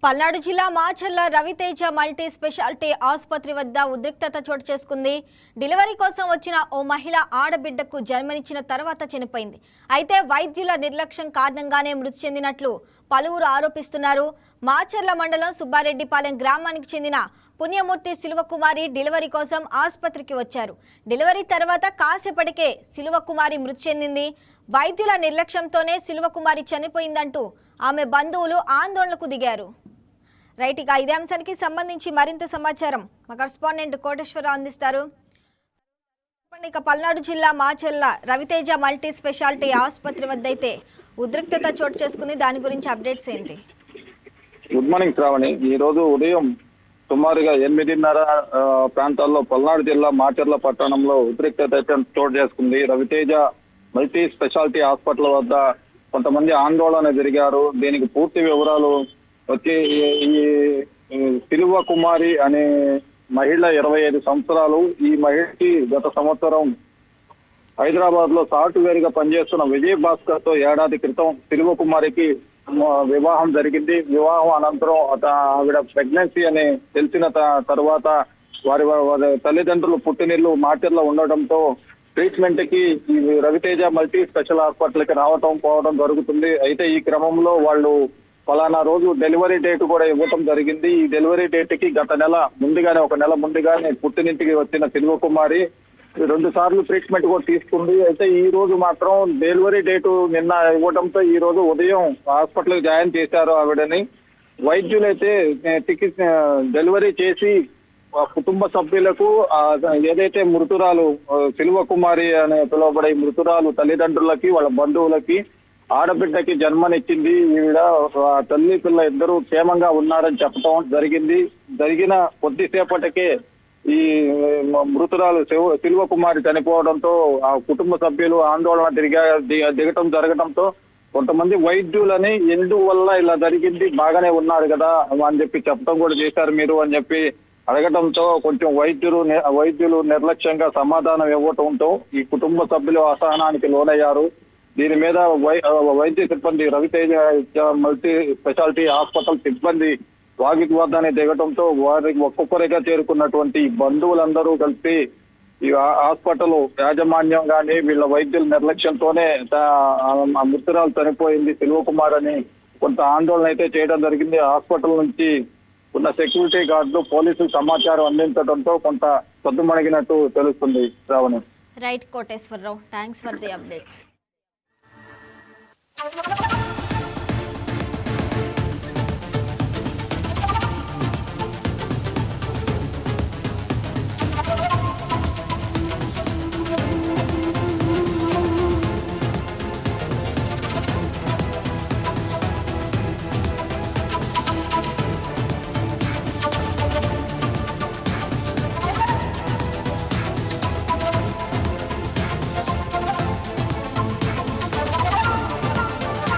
పల్నాడు జిల్లా Macherla Raviteja multi speciality ఆసుపత్రి వద్ద ఉద్రిక్తత చోటు చేసుకుంది. డెలివరీ కోసం వచ్చిన ఓ మహిళ ఆడబిడ్డకు జన్మనిచ్చిన తర్వాత చనిపోయింది. అయితే వైద్యుల నిర్లక్ష్యం కారణంగానే మృతి చెందినట్లు పలువురు ఆరోపిస్తున్నారు. మాచర్ల మండలం సుబ్బారెడ్డిపాలెం గ్రామానికి చెందిన పుణ్యమూర్తి శిలువకుమారి డెలివరీ కోసం ఆసుపత్రికి వచ్చారు. డెలివరీ తర్వాత కాసేపటికే శిలువకుమారి మృతి చెందింది. వైద్యుల నిర్లక్ష్యంతోనే శిలువకుమారి చనిపోయిందంటూ ఆమె బంధువులు ఆందోళనకు దిగారు. రైట్, ఇక ఇదే అంశానికి సంబంధించి మరింత సమాచారం మా కరెస్పాండెంట్ కోటేశ్వరరావు అందిస్తారు. ఇక పల్నాడు జిల్లా మాచర్ల రవితేజ మల్టీ స్పెషాలిటీ ఆసుపత్రి వద్ద అయితే ఉద్రిక్తత చోటు చేసుకుంది. దాని గురించి అప్డేట్స్ ఏంటి? Good morning Shravani. ఈ రోజు ఉదయం సుమారుగా 8:30 ప్రాంతాల్లో పల్నాడు జిల్లా మాచర్ల పట్టణంలో ఉద్రిక్తత చోటు చేసుకుంది. రవితేజ మల్టీ స్పెషాలిటీ హాస్పిటల్ వద్ద కొంతమంది ఆందోళన జరిగారు. దీనికి పూర్తి వివరాలు వచ్చి ఈ శిలువ కుమారి అనే మహిళ 25 సంవత్సరాలు. ఈ మహిళకి గత సంవత్సరం హైదరాబాద్ లో సాఫ్ట్వేర్ గా పనిచేస్తున్న విజయ్ భాస్కర్ తో ఏడాది క్రితం శిలువ కుమారికి వివాహం జరిగింది. వివాహం అనంతరం ఆవిడ ప్రెగ్నెన్సీ అని తెలిసిన తర్వాత వారి తల్లిదండ్రులు పుట్టినిల్లు మాచర్ల ఉండటంతో ట్రీట్మెంట్ కి ఈ రవితేజ మల్టీ స్పెషల్ హాస్పిటల్ కి పోవడం జరుగుతుంది. అయితే ఈ క్రమంలో వాళ్ళు ఫలానా రోజు డెలివరీ డేట్ కూడా ఇవ్వటం జరిగింది. ఈ డెలివరీ డేట్ కి గత నెల ముందుగానే, ఒక నెల ముందుగానే పుట్టినింటికి వచ్చిన శిలువ కుమారి 2 సార్లు ట్రీట్మెంట్ కూడా తీసుకుంది. అయితే ఈ రోజు మాత్రం డెలివరీ డేటు నిన్న ఇవ్వడంతో ఈ రోజు ఉదయం హాస్పిటల్ జాయిన్ చేశారు ఆవిడని. వైద్యులైతే డెలివరీ చేసి కుటుంబ సభ్యులకు ఏదైతే మృతురాలు శిలువ కుమారి అనే పిలువబడే మృతురాలు తల్లిదండ్రులకి, వాళ్ళ బంధువులకి ఆడబిడ్డకి జన్మనిచ్చింది. ఈవిడ తల్లి పిల్ల ఇద్దరు క్షేమంగా ఉన్నారని చెప్పడం జరిగింది. జరిగిన కొద్దిసేపటికే ఈ మృతురాలు శిలువ కుమారి చనిపోవడంతో ఆ కుటుంబ సభ్యులు ఆందోళన దిగటం జరగడంతో కొంతమంది వైద్యులని ఎందువల్ల ఇలా జరిగింది, బాగానే ఉన్నారు కదా అని చెప్పి చెప్పడం కూడా చేశారు మీరు అని చెప్పి అడగటంతో కొంచెం వైద్యులు నిర్లక్ష్యంగా సమాధానం ఇవ్వటంతో ఈ కుటుంబ సభ్యులు అసహనానికి లోనయ్యారు. దీని మీద వైద్య సిబ్బంది, రవితేజ మల్టీ స్పెషాలిటీ హాస్పిటల్ సిబ్బంది వాగ్వివాదాన్ని దిగటంతో వారికి ఒక్కొక్కరిగా చేరుకున్నటువంటి బంధువులందరూ కలిసి ఈ హాస్పిటల్ యాజమాన్యం కానీ వీళ్ళ వైద్యుల నిర్లక్ష్యంతోనే మృతురాలు చనిపోయింది శిలువ కుమార్ అని కొంత ఆందోళన అయితే చేయడం జరిగింది. హాస్పిటల్ నుంచి ఉన్న సెక్యూరిటీ గార్డులు, పోలీసులు సమాచారం అందించడంతో కొంత సద్దుమణిగినట్టు తెలుస్తుంది. Shravani. Right Koteswararao, thanks for the updates.